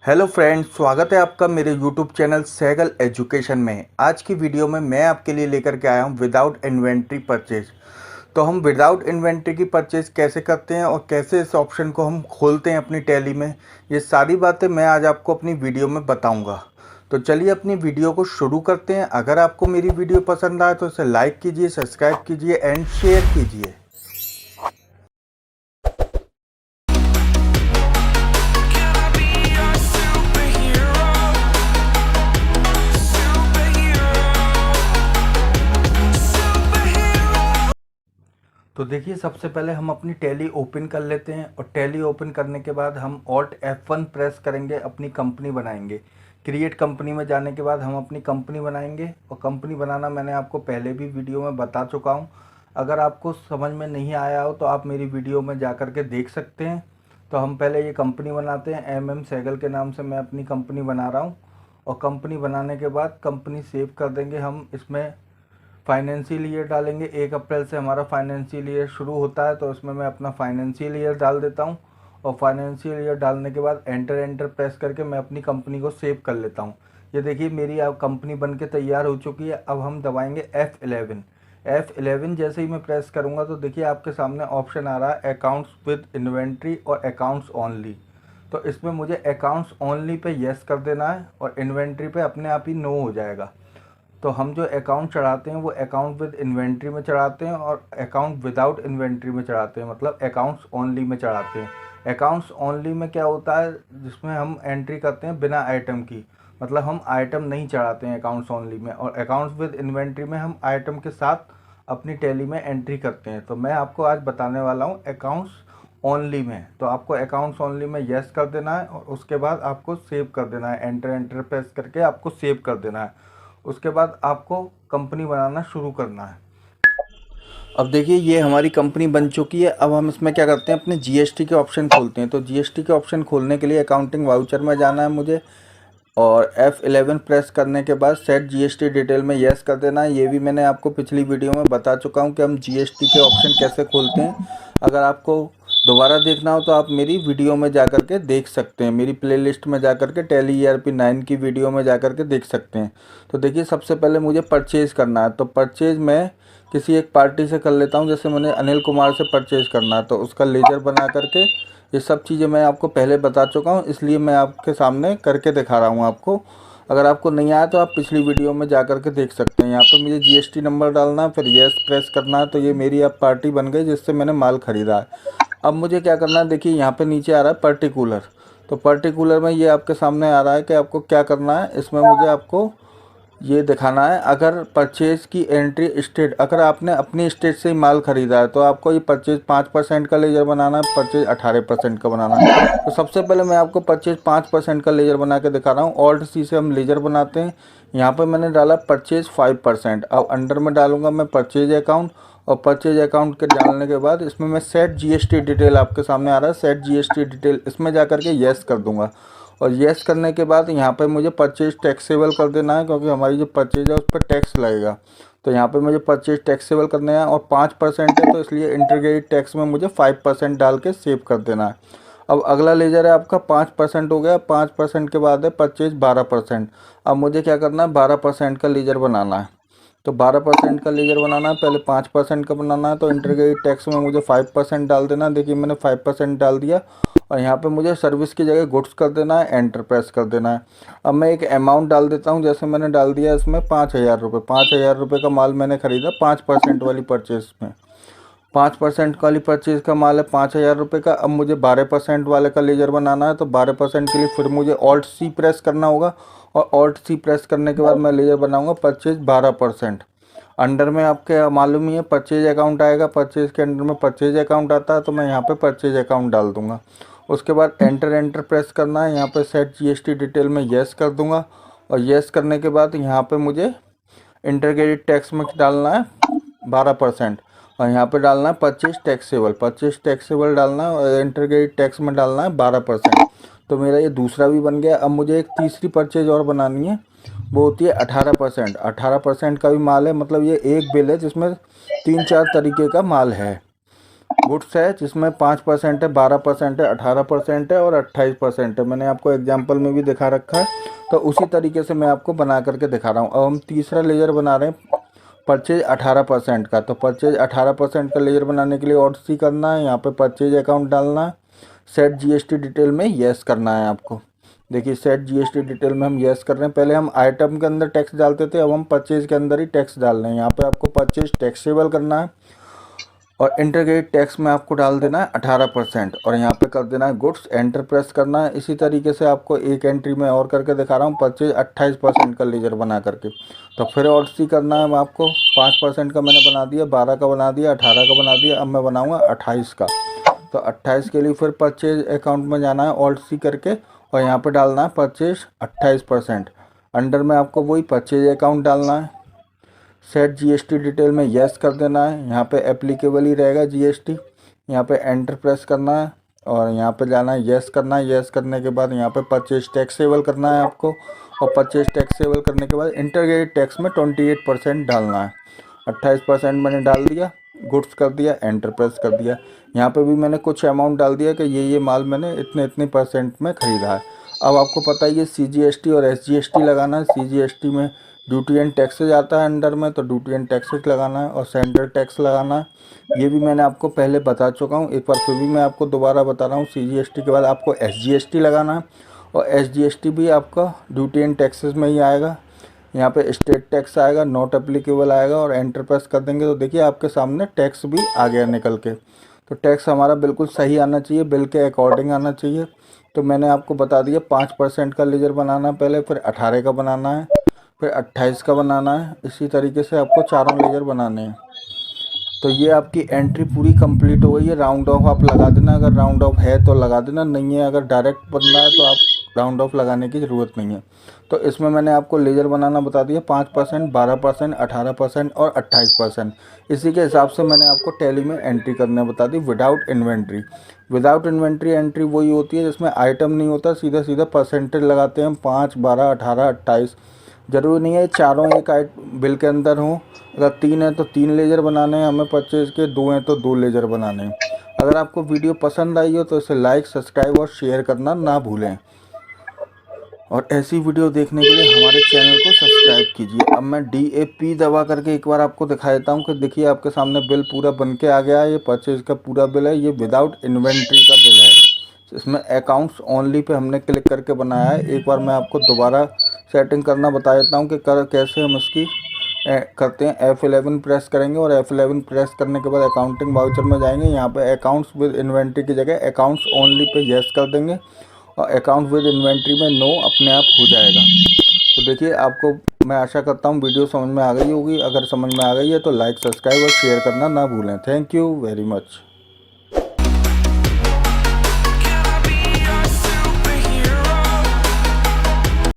Hello friends, स्वागत है आपका मेरे यूट्यूब चैनल सहगल एजुकेशन में। आज की वीडियो में मैं आपके लिए लेकर के आया हूं विदाउट इन्वेंट्री परचेज। तो हम विदाउट इन्वेंट्री की परचेज कैसे करते हैं और कैसे इस ऑप्शन को हम खोलते हैं अपनी टैली में, ये सारी बातें मैं आज आपको अपनी वीडियो में बताऊंगा। तो चलिए अपनी वीडियो को शुरू करते हैं। अगर आपको मेरी वीडियो पसंद आए तो इसे लाइक कीजिए, सब्सक्राइब कीजिए एंड शेयर कीजिए। तो देखिए, सबसे पहले हम अपनी टैली ओपन कर लेते हैं और टैली ओपन करने के बाद हम ऑल्ट F1 प्रेस करेंगे, अपनी कंपनी बनाएंगे। क्रिएट कंपनी में जाने के बाद हम अपनी कंपनी बनाएंगे और कंपनी बनाना मैंने आपको पहले भी वीडियो में बता चुका हूं। अगर आपको समझ में नहीं आया हो तो आप मेरी वीडियो में जा कर के देख सकते हैं। तो हम पहले ये कंपनी बनाते हैं। MM सहगल के नाम से मैं अपनी कंपनी बना रहा हूँ और कंपनी बनाने के बाद कंपनी सेव कर देंगे। हम इसमें फाइनेंशियल ईयर डालेंगे। 1 अप्रैल से हमारा फाइनेंशियल ईयर शुरू होता है, तो इसमें मैं अपना फाइनेंशियल ईयर डाल देता हूँ और फाइनेंशियल ईयर डालने के बाद एंटर प्रेस करके मैं अपनी कंपनी को सेव कर लेता हूँ। ये देखिए, मेरी अब कंपनी बन के तैयार हो चुकी है। अब हम दबाएंगे F11। जैसे ही मैं प्रेस करूँगा तो देखिए आपके सामने ऑप्शन आ रहा है अकाउंट्स विद इन्वेंट्री और अकाउंट्स ओनली। तो इसमें मुझे अकाउंट्स ओनली पे येस कर देना है और इन्वेंट्री पे अपने आप ही नो हो जाएगा। तो हम जो अकाउंट चढ़ाते हैं वो अकाउंट विद इन्वेंट्री में चढ़ाते हैं और अकाउंट विदाउट इन्वेंट्री में चढ़ाते हैं, मतलब अकाउंट्स ओनली में चढ़ाते हैं। अकाउंट्स ओनली में क्या होता है, जिसमें हम एंट्री करते हैं बिना आइटम की, मतलब हम आइटम नहीं चढ़ाते हैं अकाउंट्स ओनली में। और अकाउंट्स विद इन्वेंट्री में हम आइटम के साथ अपनी टैली में एंट्री करते हैं। तो मैं आपको आज बताने वाला हूँ अकाउंट्स ओनली में। तो आपको अकाउंट्स ओनली में येस कर देना है और उसके बाद आपको सेव कर देना है। एंटर प्रेस करके आपको सेव कर देना है। उसके बाद आपको कंपनी बनाना शुरू करना है। अब देखिए, ये हमारी कंपनी बन चुकी है। अब हम इसमें क्या करते हैं, अपने GST के ऑप्शन खोलते हैं। तो GST के ऑप्शन खोलने के लिए अकाउंटिंग वाउचर में जाना है मुझे और F11 प्रेस करने के बाद सेट GST डिटेल में येस कर देना है। ये भी मैंने आपको पिछली वीडियो में बता चुका हूँ कि हम GST के ऑप्शन कैसे खोलते हैं। अगर आपको दोबारा देखना हो तो आप मेरी वीडियो में जा कर के देख सकते हैं, मेरी प्लेलिस्ट में जा कर के टैली ERP9 की वीडियो में जा कर के देख सकते हैं। तो देखिए, सबसे पहले मुझे परचेज़ करना है। तो परचेज़ मैं किसी एक पार्टी से कर लेता हूँ। जैसे मैंने अनिल कुमार से परचेज़ करना है तो उसका लेजर बना करके, ये सब चीज़ें मैं आपको पहले बता चुका हूँ, इसलिए मैं आपके सामने करके दिखा रहा हूँ आपको। अगर आपको नहीं आया तो आप पिछली वीडियो में जा कर के देख सकते हैं। यहाँ पे मुझे GST नंबर डालना है, फिर येस प्रेस करना है। तो ये मेरी अब पार्टी बन गई जिससे मैंने माल ख़रीदा है। अब मुझे क्या करना है, देखिए यहाँ पे नीचे आ रहा है पर्टिकुलर। तो पर्टिकुलर में ये आपके सामने आ रहा है कि आपको क्या करना है। इसमें मुझे आपको ये दिखाना है, अगर परचेज़ की एंट्री स्टेट, अगर आपने अपनी स्टेट से ही माल ख़रीदा है तो आपको ये परचेज़ 5% का लेजर बनाना है, परचेज़ 18% का बनाना है। तो सबसे पहले मैं आपको परचेज़ 5% का लेजर बना के दिखा रहा हूँ। Alt-C से हम लेजर बनाते हैं। यहाँ पे मैंने डाला परचेज़ 5%। अब अंडर में डालूंगा मैं परचेज़ अकाउंट और परचेज अकाउंट के डालने के बाद इसमें मैं सेट GST डिटेल, आपके सामने आ रहा है सेट GST डिटेल, इसमें जा कर के येस कर दूंगा। और येस करने के बाद यहाँ पे मुझे परचेज टैक्सेबल कर देना है, क्योंकि हमारी जो परचेज है उस पर टैक्स लगेगा। तो यहाँ पे मुझे परचेज टैक्सेबल करना है और 5% है, तो इसलिए इंटीग्रेटेड टैक्स में मुझे 5% डाल के सेव कर देना है। अब अगला लेजर है आपका 5% हो गया। 5% के बाद है परचेज 12%। अब मुझे क्या करना है, 12% का लेजर बनाना है। तो 12% का लेजर बनाना है, पहले 5% का बनाना है। तो इंटीग्रेटेड टैक्स में मुझे 5% डाल देना है। देखिए मैंने 5% डाल दिया और यहाँ पे मुझे सर्विस की जगह गुड्स कर देना है, एंटर प्रेस कर देना है। अब मैं एक अमाउंट डाल देता हूँ। जैसे मैंने डाल दिया इसमें 5,000 रुपये। 5,000 रुपये का माल मैंने ख़रीदा 5% वाली परचेज़ में। 5% वाली परचेज़ का माल है 5,000 रुपये का। अब मुझे 12% वाले का लेजर बनाना है। तो 12% के लिए फिर मुझे Alt-C प्रेस करना होगा और Alt-C प्रेस करने के बाद मैं लेजर बनाऊंगा परचेज़ 12%। अंडर में आपके मालूम ही है परचेज अकाउंट आएगा, परचेज़ के अंडर में परचेज अकाउंट आता है, तो मैं यहाँ पे परचेज अकाउंट डाल दूंगा। उसके बाद एंटर प्रेस करना है। यहाँ पे सेट GST डिटेल में येस कर दूंगा और येस करने के बाद यहाँ पे मुझे इंटीग्रेटेड टैक्स में डालना है 12% और यहाँ पे डालना है परचेज टैक्सेबल डालना है और इंटीग्रेटेड टैक्स में डालना है 12%। तो मेरा ये दूसरा भी बन गया। अब मुझे एक तीसरी परचेज और बनानी है, वो होती है 18%। 18% का भी माल है, मतलब ये एक बिल है जिसमें 3-4 तरीके का माल है। गुड्स है जिसमें 5% है, 12% है, 18% है और 28% है। मैंने आपको एग्जाम्पल में भी दिखा रखा है, तो उसी तरीके से मैं आपको बना करके दिखा रहा हूँ। अब हम तीसरा लेजर बना रहे हैं परचेज 18% का। तो परचेज 18% का लेजर बनाने के लिए और सी करना है, यहाँ पे परचेज अकाउंट डालना है, सेट जीएसटी डिटेल में येस करना है आपको। देखिए सेट जीएसटी डिटेल में हम येस कर रहे हैं। पहले हम आइटम के अंदर टैक्स डालते थे, अब हम परचेज के अंदर ही टैक्स डाल रहे हैं। यहाँ पे आपको परचेज टैक्सेबल करना है और इंटीग्रेटेड टैक्स में आपको डाल देना है 18% और यहाँ पे कर देना है गुड्स, एंटर प्रेस करना है। इसी तरीके से आपको एक एंट्री में और करके दिखा रहा हूँ, परचेज 28% का लेजर बना करके। तो फिर और सी करना है आपको, 5% का मैंने बना दिया, 12 का बना दिया, 18 का बना दिया, अब मैं बनाऊँगा 28 का। तो 28 के लिए फिर परचेज अकाउंट में जाना है ऑल्ट सी करके और यहाँ पे डालना है परचेज 28%। अंडर में आपको वही परचेज अकाउंट डालना है, सेट जीएसटी डिटेल में यस कर देना है। यहाँ पे एप्लीकेबल ही रहेगा जीएसटी, यहाँ पे एंटर प्रेस करना है और यहाँ पे जाना है यस करना है। यस करने के बाद यहाँ पे परचेज टैक्सेबल करना है आपको और परचेज टैक्सेबल करने के बाद इंटीग्रेटेड टैक्स में 28% डालना है। 28% मैंने डाल दिया, गुड्स कर दिया, एंटर प्रेस कर दिया। यहाँ पे भी मैंने कुछ अमाउंट डाल दिया कि ये माल मैंने इतने इतने % में ख़रीदा है। अब आपको पता ही है सीजीएसटी और एसजीएसटी लगाना है। सीजीएसटी में ड्यूटी एंड टैक्सेज आता है अंडर में, तो ड्यूटी एंड टैक्सेज लगाना है और सेंट्रल टैक्स लगाना है। ये भी मैंने आपको पहले बता चुका हूँ, एक बार फिर भी मैं आपको दोबारा बता रहा हूँ। सीजीएसटी के बाद आपको एसजीएसटी लगाना है और एसजीएसटी भी आपका ड्यूटी एंड टैक्सेज में ही आएगा। यहाँ पे स्टेट टैक्स आएगा, नॉट एप्लीकेबल आएगा और एंटर प्रेस कर देंगे तो देखिए आपके सामने टैक्स भी आ गया निकल के। तो टैक्स हमारा बिल्कुल सही आना चाहिए, बिल के अकॉर्डिंग आना चाहिए। तो मैंने आपको बता दिया 5% का लेजर बनाना है पहले, फिर 18 का बनाना है, फिर 28 का बनाना है। इसी तरीके से आपको चारों लेजर बनाने हैं। तो ये आपकी एंट्री पूरी कंप्लीट हो गई है। राउंड ऑफ आप लगा देना, अगर राउंड ऑफ है तो लगा देना, नहीं है अगर डायरेक्ट बनना है तो आप राउंड ऑफ लगाने की ज़रूरत नहीं है। तो इसमें मैंने आपको लेजर बनाना बता दिया 5%, 12%, 18% और 28%। इसी के हिसाब से मैंने आपको टैली में एंट्री करने बता दी without inventory. Without inventory entry वही होती है जिसमें आइटम नहीं होता, सीधा सीधा परसेंटेज लगाते हैं हम, 5, 12, 18, 28। ज़रूरी नहीं है चारों एक बिल के अंदर हों। अगर 3 है तो 3 लेजर बनाने हैं हमें परचेज के, 2 हैं तो 2 लेजर बनाने हैं। अगर आपको वीडियो पसंद आई हो तो इसे लाइक, सब्सक्राइब और शेयर करना ना भूलें और ऐसी वीडियो देखने के लिए हमारे चैनल को सब्सक्राइब कीजिए। अब मैं DAP दबा करके एक बार आपको दिखा देता हूँ कि देखिए आपके सामने बिल पूरा बन के आ गया है। ये परचेज का पूरा बिल है, ये विदाउट इन्वेंट्री का बिल है। इसमें अकाउंट्स ओनली पे हमने क्लिक करके बनाया है। एक बार मैं आपको दोबारा सेटिंग करना बता देता हूँ कि कैसे हम इसकी करते हैं। F11 प्रेस करेंगे और F11 प्रेस करने के बाद अकाउंटिंग वाउचर में जाएंगे। यहाँ पे अकाउंट्स विद इन्वेंट्री की जगह अकाउंट्स ओनली पे यस कर देंगे और अकाउंट विद इन्वेंट्री में नो अपने आप हो जाएगा। तो देखिए आपको, मैं आशा करता हूँ वीडियो समझ में आ गई होगी। अगर समझ में आ गई है तो लाइक, सब्सक्राइब और शेयर करना ना भूलें। Thank you very much.